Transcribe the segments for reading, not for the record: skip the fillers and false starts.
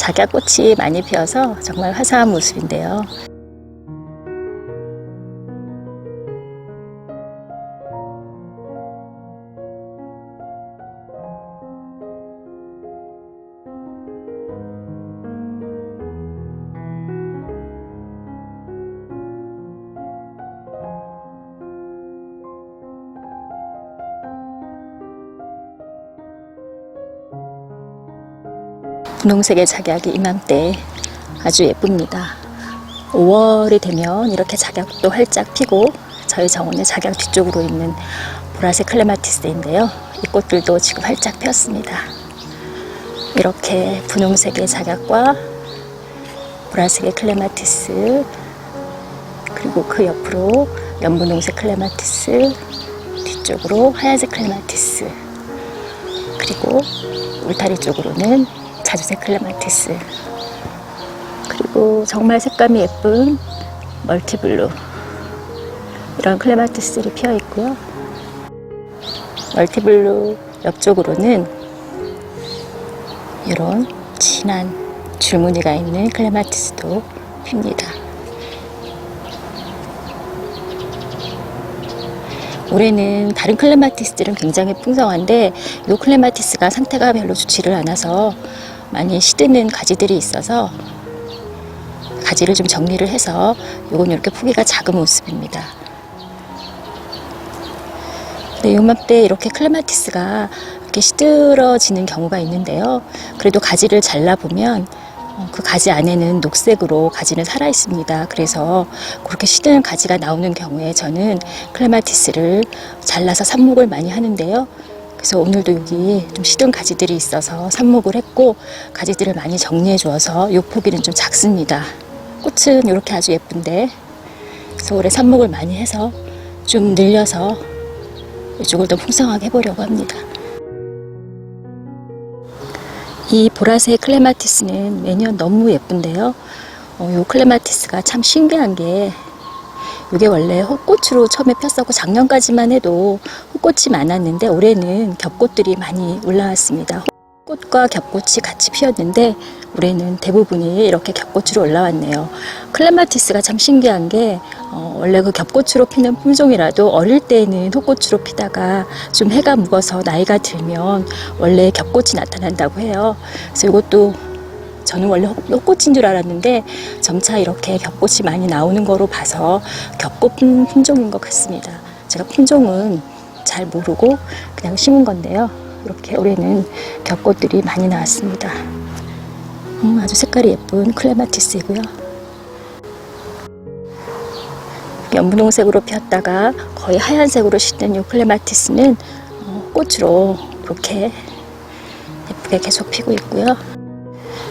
작약꽃이 많이 피어서 정말 화사한 모습인데요. 분홍색의 작약이 이맘때 아주 예쁩니다. 5월이 되면 이렇게 작약도 활짝 피고 저희 정원의 작약 뒤쪽으로 있는 보라색 클레마티스인데요. 이 꽃들도 지금 활짝 피었습니다. 이렇게 분홍색의 작약과 보라색의 클레마티스, 그리고 그 옆으로 연분홍색 클레마티스, 뒤쪽으로 하얀색 클레마티스, 그리고 울타리 쪽으로는 자주색 클레마티스, 그리고 정말 색감이 예쁜 멀티블루, 이런 클레마티스들이 피어 있고요. 멀티블루 옆쪽으로는 이런 진한 줄무늬가 있는 클레마티스도 핍니다. 올해는 다른 클레마티스들은 굉장히 풍성한데 이 클레마티스가 상태가 별로 좋지를 않아서 많이 시드는 가지들이 있어서 가지를 좀 정리를 해서 요건 이렇게 포기가 작은 모습입니다. 네, 요맘때 이렇게 클레마티스가 이렇게 시들어지는 경우가 있는데요. 그래도 가지를 잘라보면 그 가지 안에는 녹색으로 가지는 살아 있습니다. 그래서 그렇게 시드는 가지가 나오는 경우에 저는 클레마티스를 잘라서 삽목을 많이 하는데요. 그래서 오늘도 여기 좀 시든 가지들이 있어서 삽목을 했고 가지들을 많이 정리해 주어서 이 포기는 좀 작습니다. 꽃은 이렇게 아주 예쁜데, 그래서 올해 삽목을 많이 해서 좀 늘려서 이쪽을 더 풍성하게 해보려고 합니다. 이 보라색 클레마티스는 매년 너무 예쁜데요. 이 클레마티스가 참 신기한 게 이게 원래 헛꽃으로 처음에 폈었고 작년까지만 해도 헛꽃이 많았는데 올해는 겹꽃들이 많이 올라왔습니다. 꽃과 겹꽃이 같이 피었는데 올해는 대부분이 이렇게 겹꽃으로 올라왔네요. 클레마티스가 참 신기한 게 원래 그 겹꽃으로 피는 품종이라도 어릴 때는 헛꽃으로 피다가 좀 해가 묵어서 나이가 들면 원래 겹꽃이 나타난다고 해요. 그래서 이것도 저는 원래 헛꽃인 줄 알았는데 점차 이렇게 겹꽃이 많이 나오는 거로 봐서 겹꽃 품종인 것 같습니다. 제가 품종은 잘 모르고 그냥 심은 건데요. 이렇게 올해는 겹꽃들이 많이 나왔습니다. 아주 색깔이 예쁜 클레마티스이고요. 연분홍색으로 피었다가 거의 하얀색으로 시든 이 클레마티스는 꽃으로 이렇게 예쁘게 계속 피고 있고요.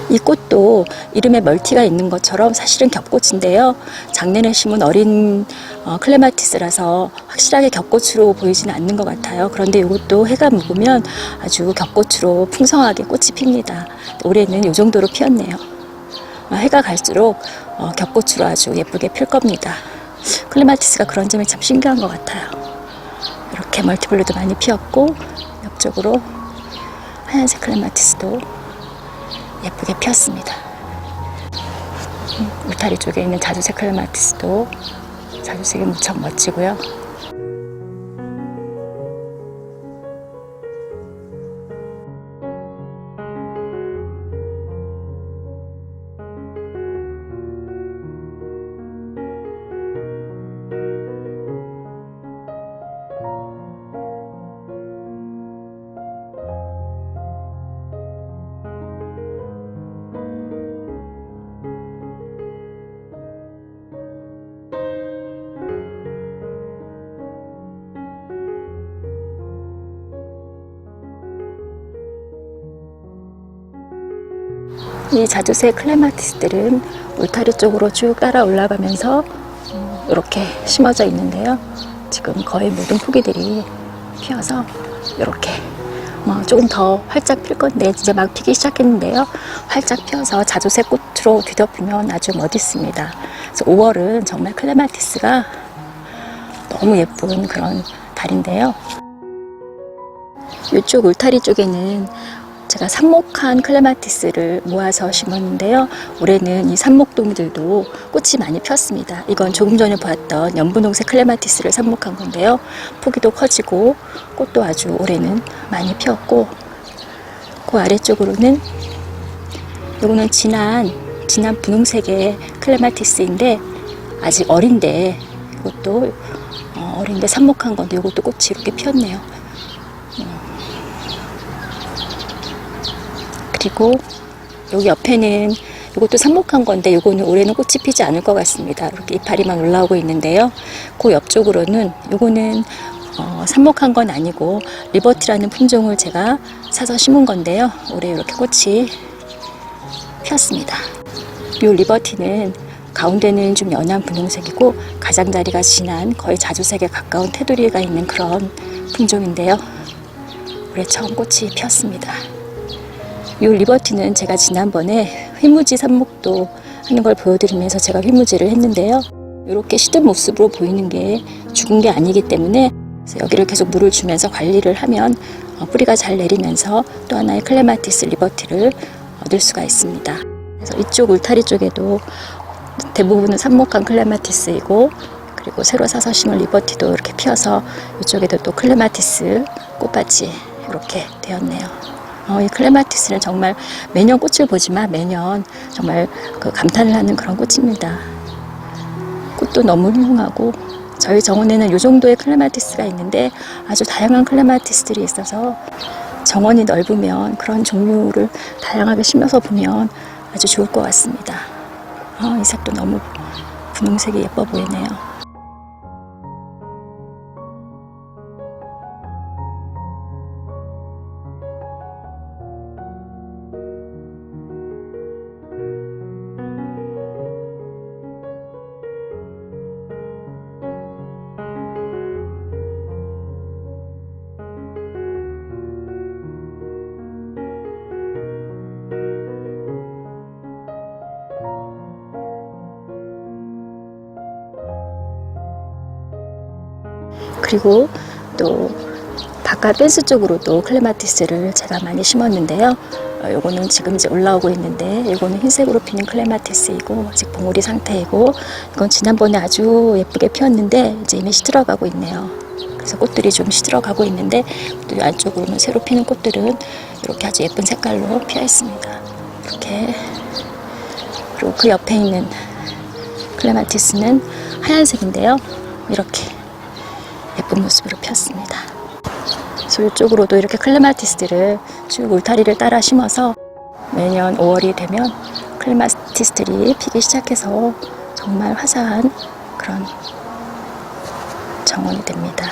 이 꽃도 이름에 멀티가 있는 것처럼 사실은 겹꽃인데요. 작년에 심은 어린 클레마티스라서 확실하게 겹꽃으로 보이지는 않는 것 같아요. 그런데 이것도 해가 묵으면 아주 겹꽃으로 풍성하게 꽃이 핍니다. 올해는 이 정도로 피었네요. 해가 갈수록 겹꽃으로 아주 예쁘게 필 겁니다. 클레마티스가 그런 점이 참 신기한 것 같아요. 이렇게 멀티블루도 많이 피었고 옆쪽으로 하얀색 클레마티스도 예쁘게 피었습니다. 울타리 쪽에 있는 자주색 클레마티스도 자주색이 무척 멋지고요. 이 자주색 클레마티스들은 울타리 쪽으로 쭉 따라 올라가면서 이렇게 심어져 있는데요. 지금 거의 모든 포기들이 피어서 이렇게 조금 더 활짝 필 건데 이제 막 피기 시작했는데요. 활짝 피어서 자주색 꽃으로 뒤덮이면 아주 멋있습니다. 그래서 5월은 정말 클레마티스가 너무 예쁜 그런 달인데요. 이쪽 울타리 쪽에는 제가 삽목한 클레마티스를 모아서 심었는데요. 올해는 이 삽목동들도 꽃이 많이 폈습니다. 이건 조금 전에 보았던 연분홍색 클레마티스를 삽목한 건데요. 포기도 커지고 꽃도 아주 올해는 많이 피었고, 그 아래쪽으로는 이거는 진한 분홍색의 클레마티스인데 아직 어린데, 이것도 어린데 삽목한 건데 이것도 꽃이 이렇게 피었네요. 그리고 여기 옆에는 이것도 삽목한 건데 이거는 올해는 꽃이 피지 않을 것 같습니다. 이렇게 이파리만 올라오고 있는데요. 그 옆쪽으로는 이거는 삽목한 건 아니고 리버티라는 품종을 제가 사서 심은 건데요. 올해 이렇게 꽃이 피었습니다. 이 리버티는 가운데는 좀 연한 분홍색이고 가장자리가 진한 거의 자주색에 가까운 테두리가 있는 그런 품종인데요. 올해 처음 꽃이 피었습니다. 이 리버티는 제가 지난번에 휘무지 삽목도 하는 걸 보여드리면서 제가 휘무지를 했는데요. 이렇게 시든 모습으로 보이는 게 죽은 게 아니기 때문에 여기를 계속 물을 주면서 관리를 하면 뿌리가 잘 내리면서 또 하나의 클레마티스 리버티를 얻을 수가 있습니다. 그래서 이쪽 울타리 쪽에도 대부분은 삽목한 클레마티스이고, 그리고 새로 사서 심은 리버티도 이렇게 피어서 이쪽에도 또 클레마티스 꽃밭이 이렇게 되었네요. 이 클레마티스는 정말 매년 꽃을 보지만 매년 정말 감탄을 하는 그런 꽃입니다. 꽃도 너무 훌륭하고, 저희 정원에는 이 정도의 클레마티스가 있는데 아주 다양한 클레마티스들이 있어서 정원이 넓으면 그런 종류를 다양하게 심어서 보면 아주 좋을 것 같습니다. 이 색도 너무 분홍색이 예뻐 보이네요. 그리고 또 바깥 펜스 쪽으로도 클레마티스를 제가 많이 심었는데요. 요거는 지금 이제 올라오고 있는데, 이거는 흰색으로 피는 클레마티스이고 아직 봉우리 상태이고, 이건 지난번에 아주 예쁘게 피었는데 이제 이미 시들어가고 있네요. 그래서 꽃들이 좀 시들어가고 있는데, 또 안쪽으로는 새로 피는 꽃들은 이렇게 아주 예쁜 색깔로 피어 있습니다. 이렇게. 그리고 그 옆에 있는 클레마티스는 하얀색인데요. 이렇게 예쁜 모습으로 피었습니다. 그래서 이쪽으로도 이렇게 클레마티스들을 쭉 울타리를 따라 심어서 매년 5월이 되면 클레마티스들이 피기 시작해서 정말 화사한 그런 정원이 됩니다.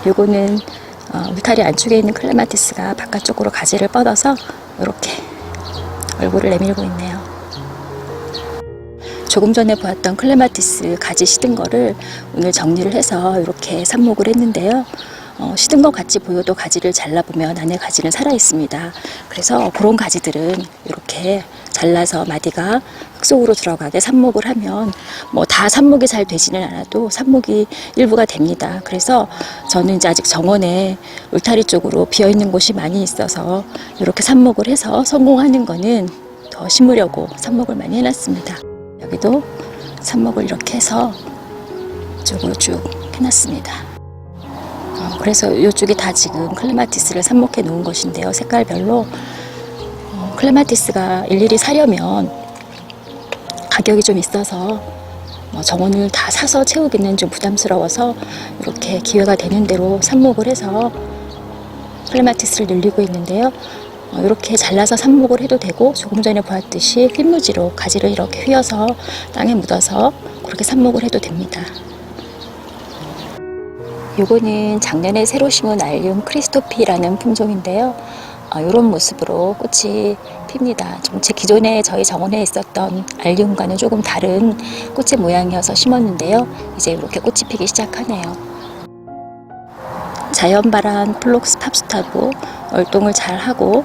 요거는 울타리 안쪽에 있는 클레마티스가 바깥쪽으로 가지를 뻗어서 이렇게 얼굴을 내밀고 있네요. 조금 전에 보았던 클레마티스 가지 시든 거를 오늘 정리를 해서 이렇게 삽목을 했는데요. 시든 것 같이 보여도 가지를 잘라보면 안에 가지는 살아 있습니다. 그래서 그런 가지들은 이렇게 잘라서 마디가 흙 속으로 들어가게 삽목을 하면 다 삽목이 잘 되지는 않아도 삽목이 일부가 됩니다. 그래서 저는 이제 아직 정원에 울타리 쪽으로 비어있는 곳이 많이 있어서 이렇게 삽목을 해서 성공하는 거는 더 심으려고 삽목을 많이 해놨습니다. 여기도 삽목을 이렇게 해서 이쪽으로 쭉 해놨습니다. 그래서 이쪽이 다 지금 클레마티스를 삽목해 놓은 것인데요. 색깔별로 클레마티스가 일일이 사려면 가격이 좀 있어서 정원을 다 사서 채우기는 좀 부담스러워서 이렇게 기회가 되는 대로 삽목을 해서 클레마티스를 늘리고 있는데요. 이렇게 잘라서 삽목을 해도 되고, 조금 전에 보았듯이 휘무지로 가지를 이렇게 휘어서 땅에 묻어서 그렇게 삽목을 해도 됩니다. 요거는 작년에 새로 심은 알륨 크리스토피라는 품종인데요. 이런 모습으로 꽃이 핍니다. 좀 제 기존에 저희 정원에 있었던 알륨과는 조금 다른 꽃의 모양이어서 심었는데요. 이제 이렇게 꽃이 피기 시작하네요. 자연발한 플록스 팝스타도 월동을 잘하고,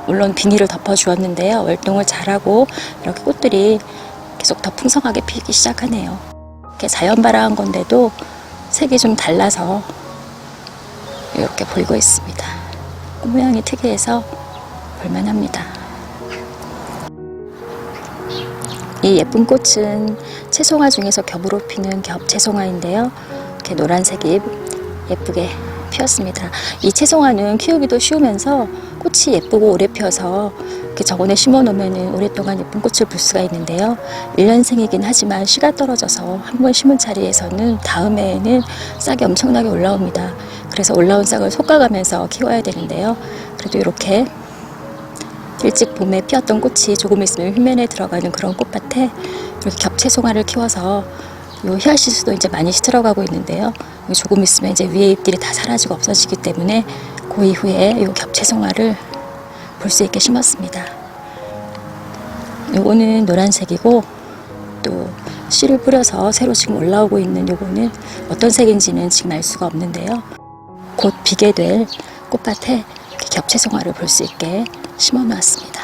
물론 비닐을 덮어 주었는데요. 월동을 잘하고 이렇게 꽃들이 계속 더 풍성하게 피기 시작하네요. 이렇게 자연발화한 건데도 색이 좀 달라서 이렇게 보이고 있습니다. 꽃 모양이 특이해서 볼만합니다. 이 예쁜 꽃은 채송화 중에서 겹으로 피는 겹채송화인데요. 이렇게 노란색이 예쁘게 피었습니다. 이 채송화는 키우기도 쉬우면서 꽃이 예쁘고 오래 피어서 이렇게 저번에 심어 놓으면 오랫동안 예쁜 꽃을 볼 수가 있는데요. 1년생이긴 하지만 씨가 떨어져서 한 번 심은 자리에서는 다음해에는 싹이 엄청나게 올라옵니다. 그래서 올라온 싹을 솎아가면서 키워야 되는데요. 그래도 이렇게 일찍 봄에 피었던 꽃이 조금 있으면 휘면에 들어가는 그런 꽃밭에 이렇게 겹채송화를 키워서 요 히아시스도 이제 많이 시들어가고 있는데요. 조금 있으면 이제 위에 잎들이 다 사라지고 없어지기 때문에 그 이후에 요 겹채송화를 볼 수 있게 심었습니다. 요거는 노란색이고 또 씨를 뿌려서 새로 지금 올라오고 있는 요거는 어떤 색인지는 지금 알 수가 없는데요. 곧 피게 될 꽃밭에 이렇게 겹채송화를 볼 수 있게 심어 놓았습니다.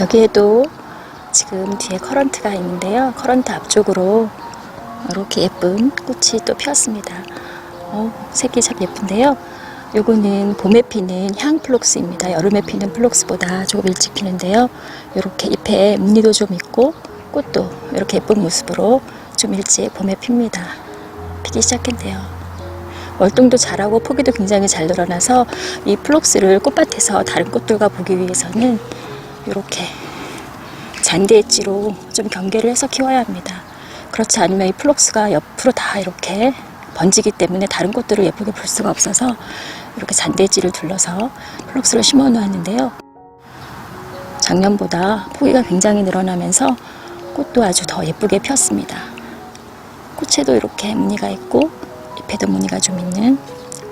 여기에도 지금 뒤에 커런트가 있는데요. 커런트 앞쪽으로 이렇게 예쁜 꽃이 또 피었습니다. 색이 참 예쁜데요. 요거는 봄에 피는 향플록스입니다. 여름에 피는 플록스보다 조금 일찍 피는데요. 이렇게 잎에 무늬도 좀 있고 꽃도 이렇게 예쁜 모습으로 좀 일찍 봄에 핍니다. 피기 시작했네요. 월동도 잘하고 포기도 굉장히 잘 늘어나서 이 플록스를 꽃밭에서 다른 꽃들과 보기 위해서는 이렇게 잔디 엣지로 좀 경계를 해서 키워야 합니다. 그렇지 않으면 이 플록스가 옆으로 다 이렇게 번지기 때문에 다른 꽃들을 예쁘게 볼 수가 없어서 이렇게 잔디 엣지를 둘러서 플록스를 심어 놓았는데요. 작년보다 포기가 굉장히 늘어나면서 꽃도 아주 더 예쁘게 폈습니다. 꽃에도 이렇게 무늬가 있고 잎에도 무늬가 좀 있는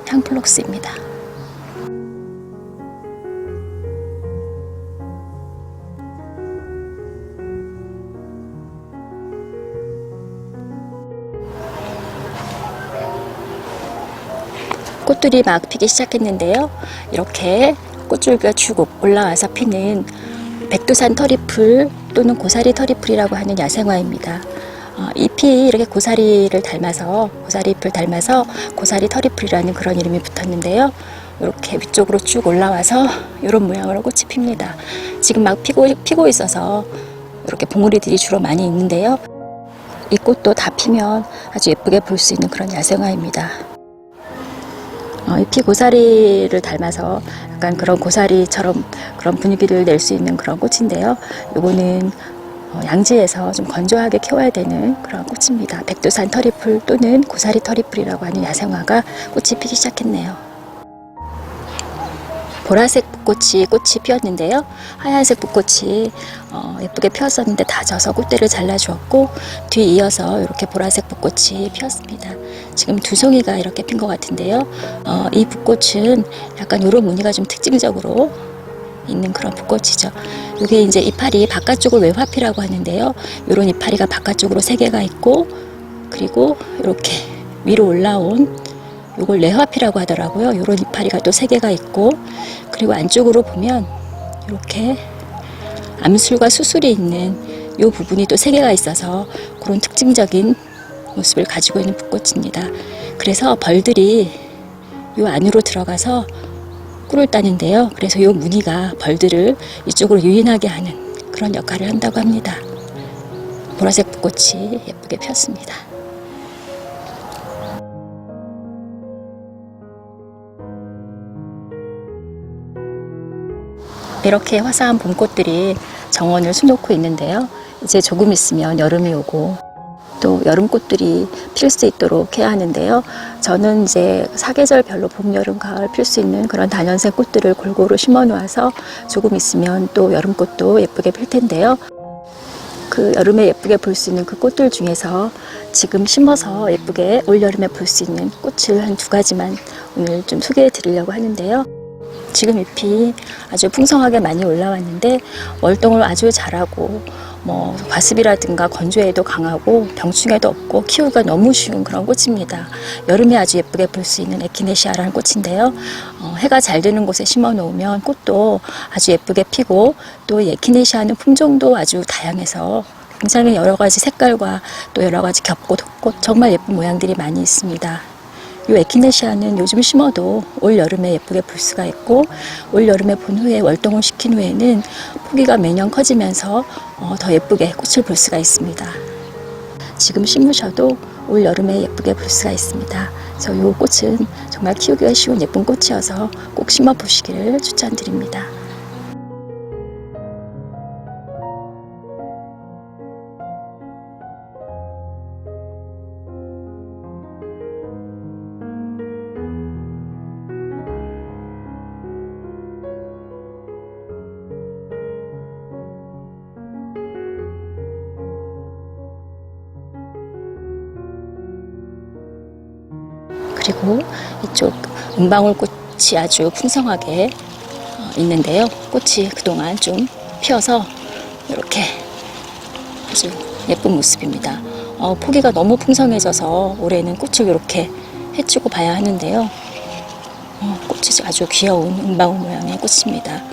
향플록스입니다. 꽃들이 막 피기 시작했는데요. 이렇게 꽃줄기가 쭉 올라와서 피는 백두산 터리플 또는 고사리 터리플이라고 하는 야생화입니다. 잎이 이렇게 고사리를 닮아서 고사리 잎을 닮아서 고사리 터리플이라는 그런 이름이 붙었는데요. 이렇게 위쪽으로 쭉 올라와서 이런 모양으로 꽃이 핍니다. 지금 막 피고 있어서 이렇게 봉우리들이 주로 많이 있는데요. 이 꽃도 다 피면 아주 예쁘게 볼 수 있는 그런 야생화입니다. 잎이 고사리를 닮아서 약간 그런 고사리처럼 그런 분위기를 낼 수 있는 그런 꽃인데요. 요거는 양지에서 좀 건조하게 키워야 되는 그런 꽃입니다. 백두산 터리플 또는 고사리 터리플이라고 하는 야생화가 꽃이 피기 시작했네요. 보라색 붓꽃이 피었는데요. 하얀색 붓꽃이 예쁘게 피었었는데 다 져서 꽃대를 잘라주었고 뒤 이어서 이렇게 보라색 붓꽃이 피었습니다. 지금 두 송이가 이렇게 핀 것 같은데요. 이 붓꽃은 약간 이런 무늬가 좀 특징적으로 있는 그런 붓꽃이죠. 이게 이제 이파리 바깥쪽을 외화피라고 하는데요. 이런 이파리가 바깥쪽으로 3개가 있고 그리고 이렇게 위로 올라온 이걸 내화피라고 하더라고요. 이런 이파리가 또 3개가 있고 그리고 안쪽으로 보면 이렇게 암술과 수술이 있는 이 부분이 또 3개가 있어서 그런 특징적인 모습을 가지고 있는 붓꽃입니다. 그래서 벌들이 이 안으로 들어가서 꿀을 따는데요. 그래서 이 무늬가 벌들을 이쪽으로 유인하게 하는 그런 역할을 한다고 합니다. 보라색 붓꽃이 예쁘게 폈습니다. 이렇게 화사한 봄꽃들이 정원을 수놓고 있는데요. 이제 조금 있으면 여름이 오고 또 여름꽃들이 필 수 있도록 해야 하는데요. 저는 이제 사계절별로 봄, 여름, 가을 필 수 있는 그런 다년생 꽃들을 골고루 심어 놓아서 조금 있으면 또 여름꽃도 예쁘게 필 텐데요. 그 여름에 예쁘게 볼 수 있는 그 꽃들 중에서 지금 심어서 예쁘게 올여름에 볼 수 있는 꽃을 한 2가지만 오늘 좀 소개해 드리려고 하는데요. 지금 잎이 아주 풍성하게 많이 올라왔는데 월동을 아주 잘하고 과습이라든가 건조에도 강하고 병충해도 없고 키우기가 너무 쉬운 그런 꽃입니다. 여름에 아주 예쁘게 볼 수 있는 에키네시아라는 꽃인데요. 해가 잘 드는 곳에 심어 놓으면 꽃도 아주 예쁘게 피고 또 에키네시아는 품종도 아주 다양해서 굉장히 여러 가지 색깔과 또 여러 가지 겹꽃, 흙꽃 정말 예쁜 모양들이 많이 있습니다. 이 에키네시아는 요즘 심어도 올 여름에 예쁘게 볼 수가 있고, 올 여름에 본 후에 월동을 시킨 후에는 포기가 매년 커지면서 더 예쁘게 꽃을 볼 수가 있습니다. 지금 심으셔도 올 여름에 예쁘게 볼 수가 있습니다. 그래서 이 꽃은 정말 키우기가 쉬운 예쁜 꽃이어서 꼭 심어 보시기를 추천드립니다. 그리고 이쪽 은방울꽃이 아주 풍성하게 있는데요. 꽃이 그동안 좀 피어서 이렇게 아주 예쁜 모습입니다. 포기가 너무 풍성해져서 올해는 꽃을 이렇게 해주고 봐야 하는데요. 꽃이 아주 귀여운 은방울 모양의 꽃입니다.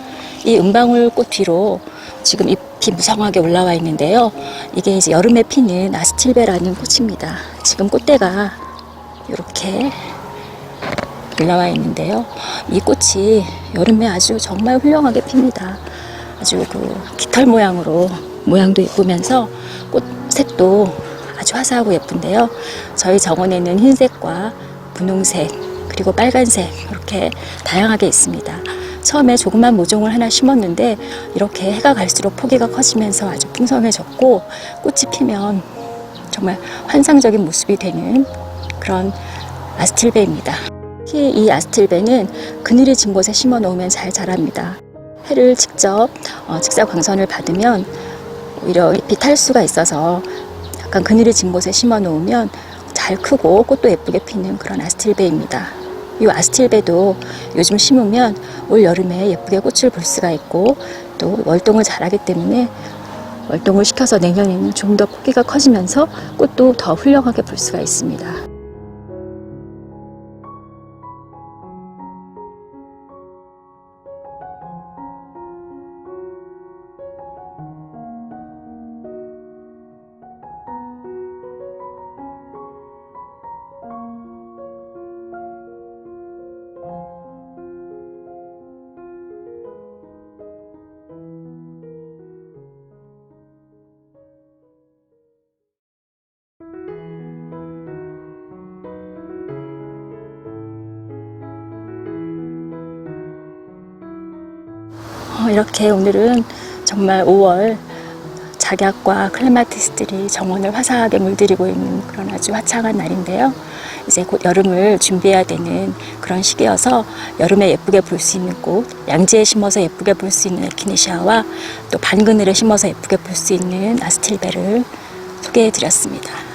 이 은방울꽃 뒤로 지금 잎이 무성하게 올라와 있는데요. 이게 이제 여름에 피는 아스틸베라는 꽃입니다. 지금 꽃대가 이렇게 올라와 있는데요. 이 꽃이 여름에 아주 정말 훌륭하게 핍니다. 아주 그 깃털 모양으로 모양도 예쁘면서 꽃 색도 아주 화사하고 예쁜데요. 저희 정원에는 흰색과 분홍색 그리고 빨간색 이렇게 다양하게 있습니다. 처음에 조그만 모종을 하나 심었는데 이렇게 해가 갈수록 포기가 커지면서 아주 풍성해졌고, 꽃이 피면 정말 환상적인 모습이 되는 그런 아스틸베입니다. 특히 이 아스틸베는 그늘이 진 곳에 심어 놓으면 잘 자랍니다. 해를 직접 직사광선을 받으면 오히려 잎이 탈 수가 있어서 약간 그늘이 진 곳에 심어 놓으면 잘 크고 꽃도 예쁘게 피는 그런 아스틸베입니다. 이 아스틸베도 요즘 심으면 올 여름에 예쁘게 꽃을 볼 수가 있고, 또 월동을 잘하기 때문에 월동을 시켜서 내년에는 좀 더 포기가 커지면서 꽃도 더 훌륭하게 볼 수가 있습니다. 이렇게 오늘은 정말 5월 작약과 클레마티스들이 정원을 화사하게 물들이고 있는 그런 아주 화창한 날인데요. 이제 곧 여름을 준비해야 되는 그런 시기여서 여름에 예쁘게 볼 수 있는 꽃, 양지에 심어서 예쁘게 볼 수 있는 에키네시아와 또 반그늘에 심어서 예쁘게 볼 수 있는 아스틸베를 소개해 드렸습니다.